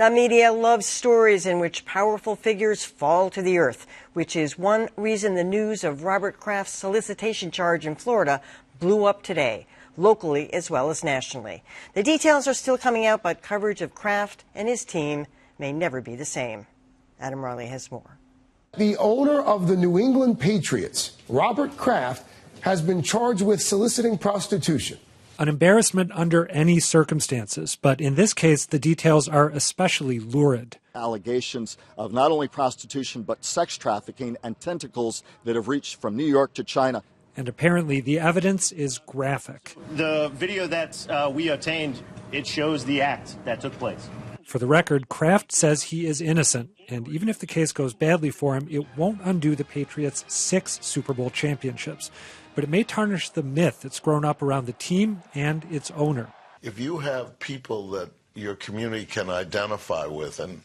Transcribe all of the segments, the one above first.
The media loves stories in which powerful figures fall to the earth, which is one reason the news of Robert Kraft's solicitation charge in Florida blew up today, locally as well as nationally. The details are still coming out, but coverage of Kraft and his team may never be the same. Adam Riley has more. The owner of the New England Patriots, Robert Kraft, has been charged with soliciting prostitution. An embarrassment under any circumstances, but in this case, the details are especially lurid. Allegations of not only prostitution, but sex trafficking and tentacles that have reached from New York to China. And apparently the evidence is graphic. The video that we obtained, it shows the act that took place. For the record, Kraft says he is innocent, and even if the case goes badly for him, it won't undo the Patriots' 6 Super Bowl championships. But it may tarnish the myth that's grown up around the team and its owner. If you have people that your community can identify with, and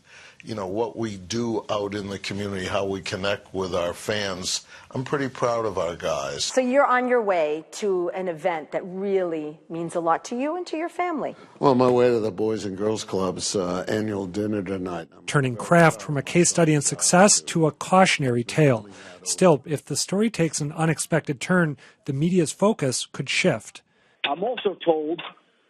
what we do out in the community, how we connect with our fans, I'm pretty proud of our guys. So you're on your way to an event that really means a lot to you and to your family. Well, on my way to the Boys and Girls Club's annual dinner tonight. Turning Kraft from a case study in success to a cautionary tale. Still, if the story takes an unexpected turn, the media's focus could shift. I'm also told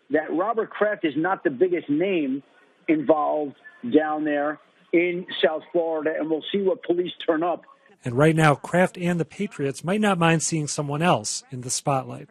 that Robert Kraft is not the biggest name involved down there in South Florida, and we'll see what police turn up. And right now, Kraft and the Patriots might not mind seeing someone else in the spotlight.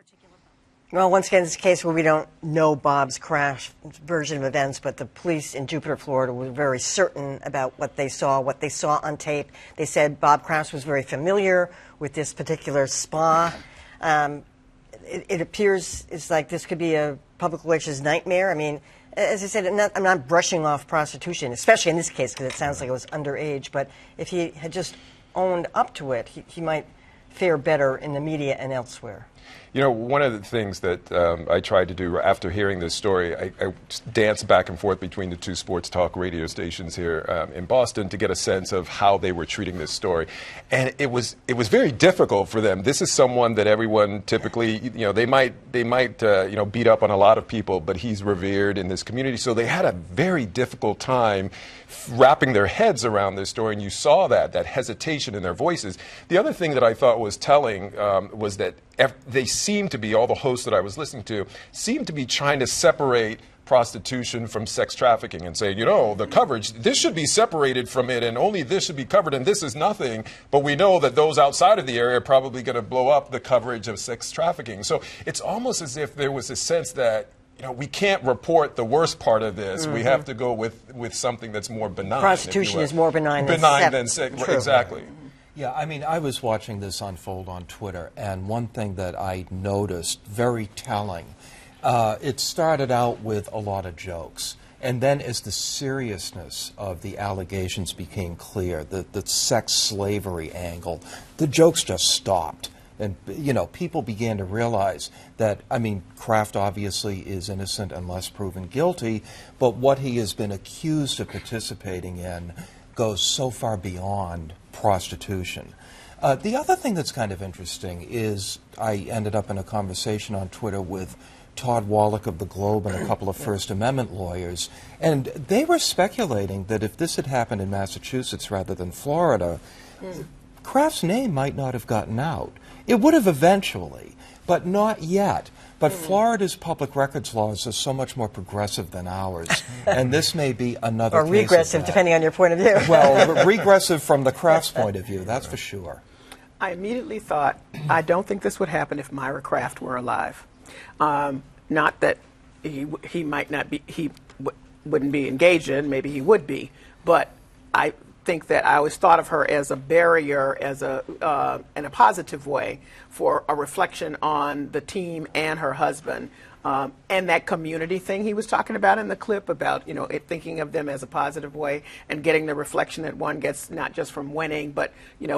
Well, once again, it's a case where we don't know Bob's Kraft version of events, but the police in Jupiter, Florida were very certain about what they saw on tape. They said Bob Kraft was very familiar with this particular spa. It appears it's like this could be a public relations nightmare. I mean, as I said, I'm not brushing off prostitution, especially in this case because it sounds like it was underage. But if he had just owned up to it, he might fare better in the media and elsewhere. One of the things that I tried to do after hearing this story, I danced back and forth between the 2 sports talk radio stations here in Boston to get a sense of how they were treating this story. And it was very difficult for them. This is someone that everyone typically, they might beat up on a lot of people, but he's revered in this community. So they had a very difficult time wrapping their heads around this story, and you saw that hesitation in their voices. The other thing that I thought was telling was that they seemed to be, all the hosts that I was listening to, seemed to be trying to separate prostitution from sex trafficking and say, the coverage, this should be separated from it and only this should be covered and this is nothing. But we know that those outside of the area are probably going to blow up the coverage of sex trafficking. So it's almost as if there was a sense that we can't report the worst part of this. Mm-hmm. We have to go with something that's more benign. Prostitution is more benign than sex. Exactly. Yeah, I mean, I was watching this unfold on Twitter, and one thing that I noticed very telling, it started out with a lot of jokes. And then as the seriousness of the allegations became clear, the sex slavery angle, the jokes just stopped. And, people began to realize that, Kraft obviously is innocent unless proven guilty, but what he has been accused of participating in goes so far beyond prostitution. The other thing that's kind of interesting is I ended up in a conversation on Twitter with Todd Wallach of the Globe and a couple of First Amendment lawyers, and they were speculating that if this had happened in Massachusetts rather than Florida, Kraft's name might not have gotten out. It would have eventually, but not yet. But Florida's public records laws are so much more progressive than ours, and this may be another or case regressive, of that. Depending on your point of view. Well, regressive from the Kraft's point of view, that's for sure. I immediately thought, I don't think this would happen if Myra Kraft were alive. Not that he might not be, wouldn't be engaged in, maybe he would be, but I think that I always thought of her as a barrier, as in a positive way, for a reflection on the team and her husband, and that community thing he was talking about in the clip about thinking of them as a positive way and getting the reflection that one gets not just from winning, but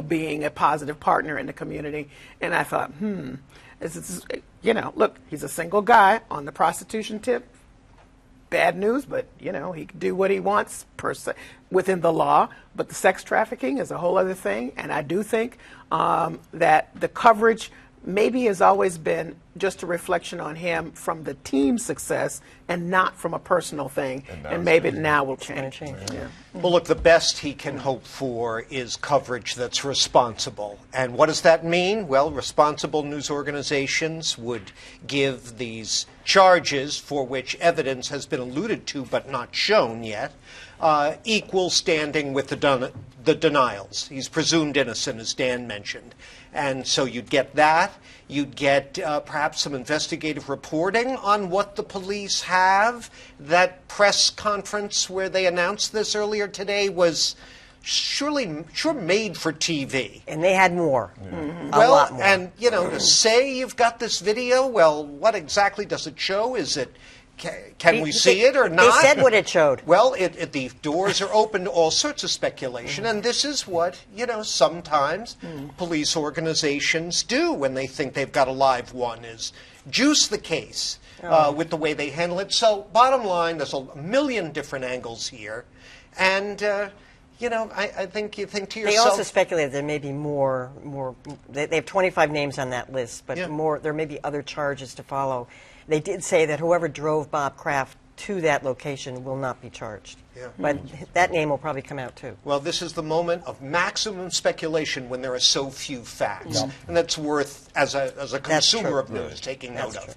being a positive partner in the community. And I thought, look, he's a single guy on the prostitution tip. Bad news, but he can do what he wants within the law. But the sex trafficking is a whole other thing, and I do think that the coverage maybe has always been just a reflection on him from the team's success and not from a personal thing. And maybe now will change. Yeah. Well, look, the best he can hope for is coverage that's responsible. And what does that mean? Well, responsible news organizations would give these charges, for which evidence has been alluded to but not shown yet, equal standing with the denials. He's presumed innocent, as Dan mentioned. And so you'd get that. You'd get perhaps some investigative reporting on what the police have. That press conference where they announced this earlier today was sure made for TV. And they had more. A Well, lot more. and, you know, to say you've got this video, well, what exactly does it show? Is it, can we see it or not? They said what it showed. Well, the doors are open to all sorts of speculation, and this is what, you know, sometimes police organizations do when they think they've got a live one, is juice the case with the way they handle it. So, bottom line, there's a million different angles here, and you know, I think you think to yourself. They also speculated there may be more. They have 25 names on that list, but there may be other charges to follow. They did say that whoever drove Bob Kraft to that location will not be charged. Yeah. But that name will probably come out too. Well, this is the moment of maximum speculation when there are so few facts, and that's worth, as a consumer of news, taking note of.